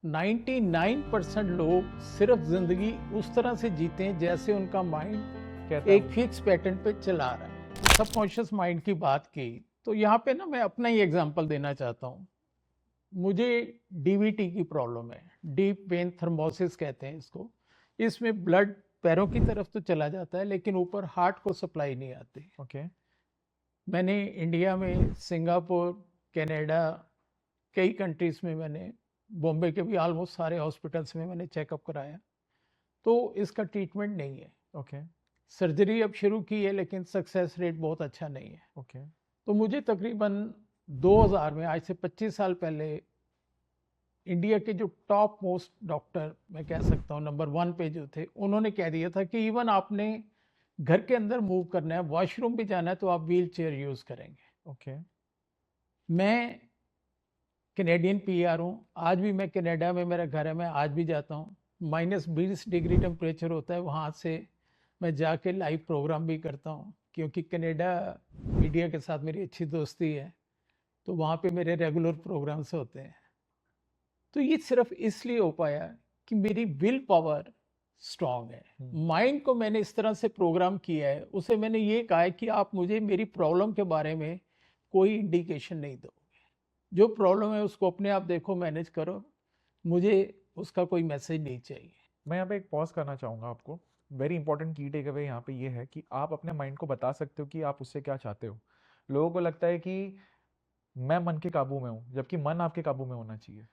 99% लोग सिर्फ जिंदगी उस तरह से जीते हैं जैसे उनका माइंड कहता एक हूँ। फिक्स पैटर्न पे चला रहा है। सबकॉन्शियस माइंड की बात की तो यहाँ पे ना मैं अपना ही एग्जांपल देना चाहता हूँ। मुझे डीवीटी की प्रॉब्लम है, डीप वेन थ्रोम्बोसिस कहते हैं इसको। इसमें ब्लड पैरों की तरफ तो चला जाता है लेकिन ऊपर हार्ट को सप्लाई नहीं आती। ओके। मैंने इंडिया में, सिंगापुर, कनाडा, कई कंट्रीज में, मैंने बॉम्बे के भी ऑलमोस्ट सारे हॉस्पिटल्स में मैंने चेकअप कराया, तो इसका ट्रीटमेंट नहीं है। ओके। सर्जरी अब शुरू की है लेकिन सक्सेस रेट बहुत अच्छा नहीं है। ओके। तो मुझे तकरीबन 2000 में, आज से 25 साल पहले, इंडिया के जो टॉप मोस्ट डॉक्टर, मैं कह सकता हूँ नंबर 1 पे जो थे, उन्होंने कह दिया था कि इवन आपने घर के अंदर मूव करना है, वॉशरूम भी जाना है, तो आप व्हील चेयर यूज़ करेंगे। ओके। मैं कैनेडियन पीआर हूँ, आज भी मैं कनाडा में, मेरा घर है, मैं आज भी जाता हूँ। -20 डिग्री टेम्परेचर होता है, वहाँ से मैं जाके लाइव प्रोग्राम भी करता हूँ क्योंकि कनाडा मीडिया के साथ मेरी अच्छी दोस्ती है, तो वहाँ पे मेरे रेगुलर प्रोग्राम्स होते हैं। तो ये सिर्फ इसलिए हो पाया कि मेरी विल पावर स्ट्रांग है। माइंड को मैंने इस तरह से प्रोग्राम किया है, उसे मैंने ये कहा है कि आप मुझे मेरी प्रॉब्लम के बारे में कोई इंडिकेशन नहीं दो, जो प्रॉब्लम है उसको अपने आप देखो, मैनेज करो, मुझे उसका कोई मैसेज नहीं चाहिए। मैं यहाँ पे एक पॉज करना चाहूँगा आपको। वेरी इंपॉर्टेंट की टेक अवे यहाँ पे ये है कि आप अपने माइंड को बता सकते हो कि आप उससे क्या चाहते हो। लोगों को लगता है कि मैं मन के काबू में हूँ, जबकि मन आपके काबू में होना चाहिए।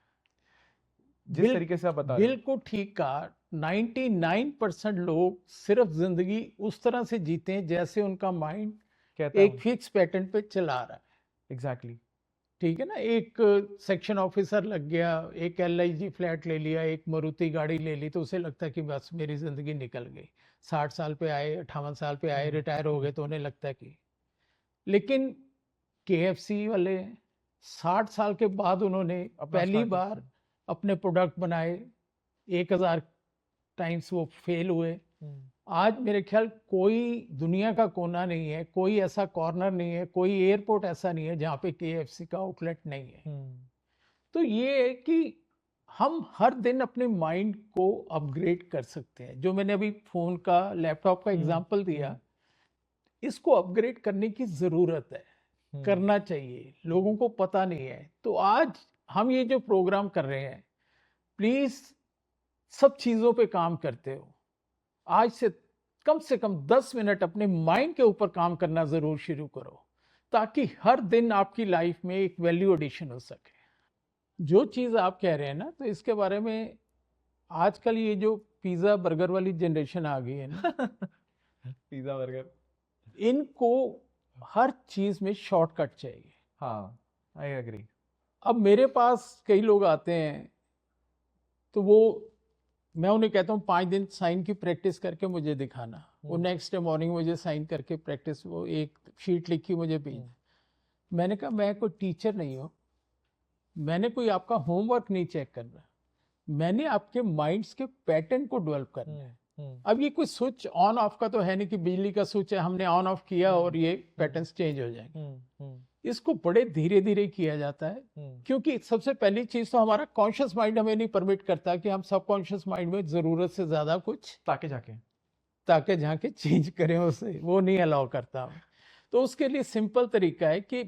जिस बिल तरीके से आप बता रहे हो। बिल्कुल ठीक कहा। 99% लोग सिर्फ जिंदगी उस तरह से जीते हैं जैसे उनका माइंड कहता एक हूँ। फिक्स पैटर्न पे चला रहा है। एग्जैक्टली। ठीक है ना, एक सेक्शन ऑफिसर लग गया, एक एलआईजी फ्लैट ले लिया, एक मारुति गाड़ी ले ली, तो उसे लगता है कि बस मेरी जिंदगी निकल गई। 60 साल पे आए, 58 साल पे आए, रिटायर हो गए, तो उन्हें लगता है कि, लेकिन केएफसी वाले 60 साल के बाद उन्होंने अपना पहली स्टार्टअप बार किया। अपने प्रोडक्ट बनाए, 1000 टाइम्स वो फेल हुए। आज मेरे ख्याल कोई दुनिया का कोना नहीं है, कोई ऐसा कॉर्नर नहीं है, कोई एयरपोर्ट ऐसा नहीं है जहाँ पे केएफसी का आउटलेट नहीं है। तो ये है कि हम हर दिन अपने माइंड को अपग्रेड कर सकते हैं। जो मैंने अभी फोन का, लैपटॉप का एग्जांपल दिया, इसको अपग्रेड करने की जरूरत है, करना चाहिए, लोगों को पता नहीं है। तो आज हम ये जो प्रोग्राम कर रहे हैं, प्लीज सब चीजों पे काम करते हो, आज से कम 10 मिनट अपने माइंड के ऊपर काम करना जरूर शुरू करो, ताकि हर दिन आपकी लाइफ में एक वैल्यू एडिशन हो सके। जो चीज आप कह रहे हैं ना, तो इसके बारे में, आजकल ये जो पिज्जा बर्गर वाली जनरेशन आ गई है ना, पिज्जा बर्गर। इनको हर चीज में शॉर्टकट चाहिए। हाँ, आई एग्री। अब मेरे पास कई लोग आते हैं, तो वो, मैं उन्हें कहता हूँ 5 दिन साइन की प्रैक्टिस करके मुझे दिखाना। वो नेक्स्ट डे मॉर्निंग मुझे साइन करके प्रैक्टिस, वो एक शीट लिखी मुझे भेज। मैंने कहा मैं कोई टीचर नहीं हूँ, मैंने कोई आपका होमवर्क नहीं चेक करना, मैंने आपके माइंड्स के पैटर्न को डेवलप करना है। अब ये कोई स्विच ऑन ऑफ का तो है नहीं कि बिजली का स्विच है, हमने ऑन ऑफ किया और ये पैटर्न्स चेंज हो जाएंगे। इसको बड़े धीरे धीरे किया जाता है, क्योंकि सबसे पहली चीज तो हमारा कॉन्शियस माइंड हमें नहीं परमिट करता कि हम सबकॉन्शियस माइंड में जरूरत से ज्यादा कुछ ताके झाके चेंज करें, उसे वो नहीं अलाउ करता हमें। तो उसके लिए सिंपल तरीका है कि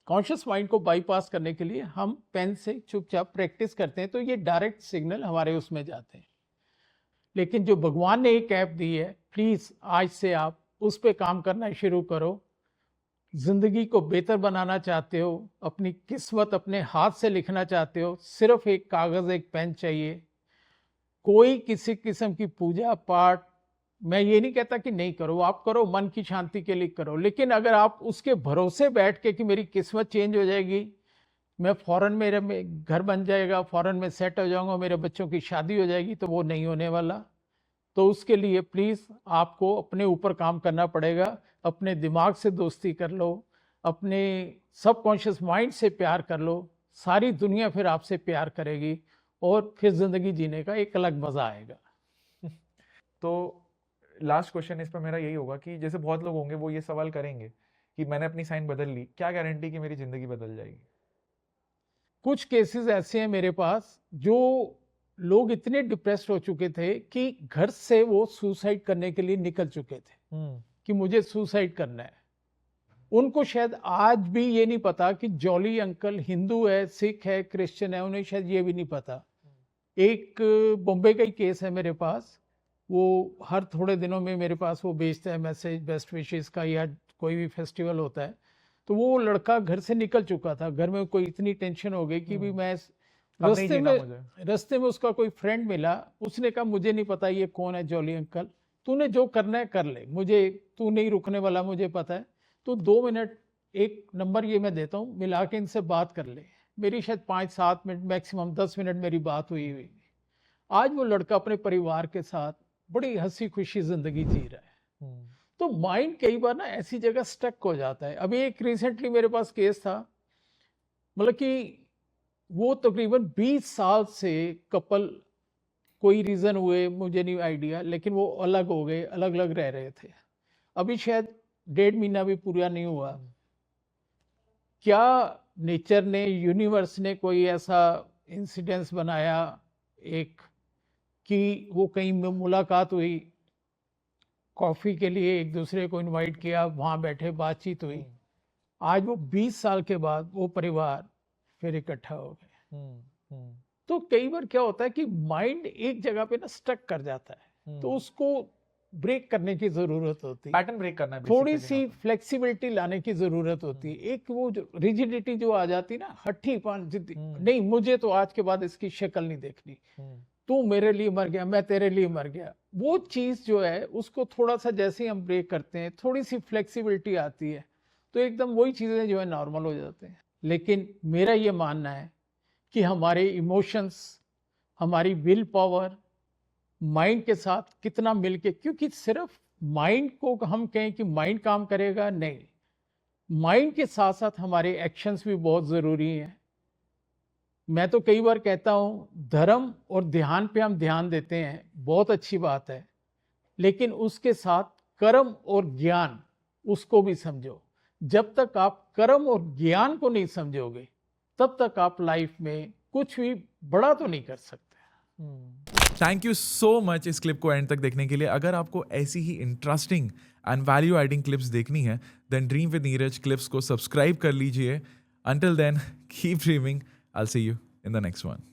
कॉन्शियस माइंड को बाईपास करने के लिए हम पेन से चुपचाप प्रैक्टिस करते हैं, तो ये डायरेक्ट सिग्नल हमारे उसमें जाते हैं। लेकिन जो भगवान ने एक ऐप दी है, प्लीज आज से आप उस पर काम करना शुरू करो। जिंदगी को बेहतर बनाना चाहते हो, अपनी किस्मत अपने हाथ से लिखना चाहते हो, सिर्फ एक कागज, एक पेन चाहिए। कोई किसी किस्म की पूजा पाठ, मैं ये नहीं कहता कि नहीं करो, आप करो, मन की शांति के लिए करो, लेकिन अगर आप उसके भरोसे बैठ के कि मेरी किस्मत चेंज हो जाएगी, मैं फौरन, मेरे में घर बन जाएगा, फौरन में सेट हो जाऊंगा, मेरे बच्चों की शादी हो जाएगी, तो वो नहीं होने वाला। तो उसके लिए प्लीज आपको अपने ऊपर काम करना पड़ेगा। अपने दिमाग से दोस्ती कर लो, अपने सबकॉन्शियस माइंड से प्यार कर लो, सारी दुनिया फिर आपसे प्यार करेगी और फिर जिंदगी जीने का एक अलग मजा आएगा। तो लास्ट क्वेश्चन इस पर मेरा यही होगा कि जैसे बहुत लोग होंगे वो ये सवाल करेंगे कि मैंने अपनी साइन बदल ली, क्या गारंटी कि मेरी जिंदगी बदल जाएगी? कुछ केसेस ऐसे हैं मेरे पास जो लोग इतने डिप्रेस्ड हो चुके थे कि घर से वो सुसाइड करने के लिए निकल चुके थे कि मुझे सुसाइड करना है। उनको शायद आज भी ये नहीं पता कि जॉली अंकल हिंदू है, सिख है, क्रिश्चियन है, उन्हें शायद ये भी नहीं पता। एक बॉम्बे का ही केस है मेरे पास, वो हर थोड़े दिनों में मेरे पास वो भेजता है मैसेज बेस्ट विशेस का, या कोई भी फेस्टिवल होता है तो वो लड़का घर से निकल चुका था। घर में कोई इतनी टेंशन हो गई कि भी मैं रास्ते में उसका कोई फ्रेंड मिला, उसने कहा मुझे नहीं पता ये कौन है जॉली अंकल, तूने जो करना है कर ले, मुझे तू नहीं रुकने वाला, मुझे पता है, तो 2 मिनट एक नंबर ये मैं देता हूँ, मिला के इनसे बात कर ले। मेरी शायद 5-7 मिनट मैक्सिमम 10 मिनट मेरी बात हुई। आज वो लड़का अपने परिवार के साथ बड़ी हंसी खुशी जिंदगी जी रहा है। तो माइंड कई बार ना ऐसी जगह स्टक हो जाता है। अभी एक रिसेंटली मेरे पास केस था, मतलब कि वो तकरीबन 20 साल से कपल, कोई रीज़न हुए मुझे नहीं आइडिया, लेकिन वो अलग हो गए, अलग अलग रह रहे थे। अभी शायद 1.5 महीना भी पूरा नहीं हुआ। क्या नेचर ने, यूनिवर्स ने कोई ऐसा इंसिडेंस बनाया एक कि वो कहीं में मुलाकात हुई, कॉफ़ी के लिए एक दूसरे को इनवाइट किया, वहाँ बैठे बातचीत हुई। आज वो 20 साल के बाद वो परिवार फिर इकट्ठा हो गए। तो कई बार क्या होता है कि माइंड एक जगह पे ना स्टक कर जाता है, तो उसको ब्रेक करने की जरूरत होती है, पैटर्न ब्रेक करना है, थोड़ी सी फ्लेक्सिबिलिटी लाने की जरूरत होती है। एक वो जो रिजिडिटी जो आ जाती है ना, हट्ठीपन, जिद्दी, नहीं मुझे तो आज के बाद इसकी शक्ल नहीं देखनी, तू मेरे लिए मर गया, मैं तेरे लिए मर गया, वो चीज जो है उसको थोड़ा सा जैसे ही हम ब्रेक करते हैं, थोड़ी सी फ्लेक्सिबिलिटी आती है, तो एकदम वही चीजें जो है नॉर्मल हो जाते हैं। लेकिन मेरा ये मानना है कि हमारे इमोशंस, हमारी विल पावर माइंड के साथ कितना मिलके, क्योंकि सिर्फ माइंड को हम कहें कि माइंड काम करेगा, नहीं, माइंड के साथ साथ हमारे एक्शंस भी बहुत ज़रूरी हैं। मैं तो कई बार कहता हूँ धर्म और ध्यान पे हम ध्यान देते हैं, बहुत अच्छी बात है, लेकिन उसके साथ कर्म और ज्ञान उसको भी समझो। जब तक आप कर्म और ज्ञान को नहीं समझोगे तब तक आप लाइफ में कुछ भी बड़ा तो नहीं कर सकते। थैंक यू सो मच इस क्लिप को एंड तक देखने के लिए। अगर आपको ऐसी ही interesting and value adding clips देखनी है then dream with Neeraj clips को सब्सक्राइब कर लीजिए। Until then keep dreaming, I will see you in the next one.